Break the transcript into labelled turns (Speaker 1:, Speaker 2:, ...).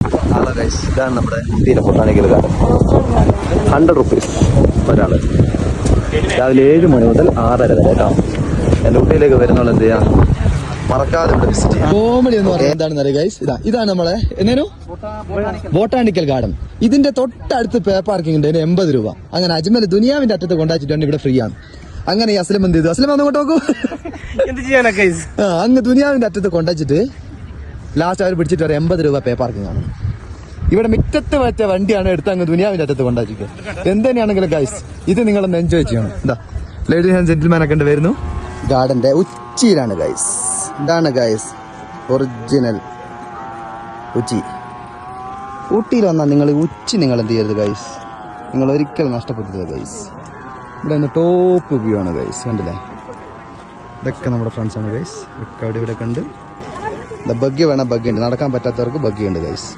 Speaker 1: Hello guys, ഇതാണ് നമ്മുടെ ഊട്ടിയിലെ botanical garden. 100 rupees ഒരാള്. രാവിലെ 7 മണി മുതൽ 6:30 വരെ കേട്ടോ. എൻ്റെ ഊട്ടിയിലേക്ക് വരുന്നുള്ള എന്ത് ചെയ്യാം, മറക്കാതെ ഇവിടെ വിസിറ്റ് ചെയ്യാം. കോമഡി എന്ന് പറയുന്നത് എന്താണെന്ന് അറിയാം ഗൈസ്, ഇതാണ് നമ്മളെ എന്നേനു ബൊട്ടാണിക്കൽ ഗാർഡൻ. ഇതിന്റെ തൊട്ടടുത്ത് പേ പാർക്കിംഗ് ഉണ്ട്, 80 രൂപ. അങ്ങനെ അജ്മൽ ദുനിയാവിന്റെ അറ്റത്ത് കൊണ്ടാച്ചിട്ടുണ്ട്, ഇവിടെ ഫ്രീ ആണ്. അങ്ങനെ ഈ അസ്ലം എന്ത് ചെയ്തു, അസ്ലം അങ്ങോട്ട് നോക്കൂ, അങ്ങ് ദുനിയാവിന്റെ അറ്റത്ത് കൊണ്ടുവച്ചിട്ട് ലാസ്റ്റ് അവർ പിടിച്ചിട്ട് വരെ 80 രൂപ പേ പാർക്കിംഗ് ആണ്. ഇവിടെ മിറ്റത്ത് വെച്ച വണ്ടിയാണ് എടുത്ത് അങ്ങ് ദുനിയാവിന്റെ അറ്റത്ത് കൊണ്ടാച്ചിട്ട്. എന്തുതന്നെയാണെങ്കിലും ഗൈസ്, ഇത് നിങ്ങളൊന്ന് എൻജോയ് ചെയ്യണം. എന്താ ലേഡീസ് ആൻഡ് ജെന്റിൽമാൻ ഒക്കെ ഉണ്ട് വരുന്നു. ഗാർഡന്റെ ഉച്ചിയിലാണ് ഗൈസ്. ഇതാണ് ഗൈസ് ഒറിജിനൽ ഉച്ചി. ഊട്ടിയിൽ വന്നാൽ നിങ്ങൾ ഉച്ചി നിങ്ങൾ എന്ത് ചെയ്യരുത് ഗൈസ്, നിങ്ങൾ ഒരിക്കലും നഷ്ടപ്പെടുത്തരുത് ഗൈസ്. ഇവിടെ ഒന്ന് ടോപ്പ് വ്യൂ ആണ് ഗൈസ്, കണ്ടില്ലേ? ഇതൊക്കെ നമ്മുടെ ഫ്രണ്ട്സാണ് ഗൈസ്. ഒക്കെ അവിടെ ഇവിടെ കണ്ട് ബഗ്ഗി വേണം, ബഗ്ഗി ഉണ്ട്. നടക്കാൻ പറ്റാത്തവർക്ക് ബഗ്ഗി ഉണ്ട് ഗൈസ്.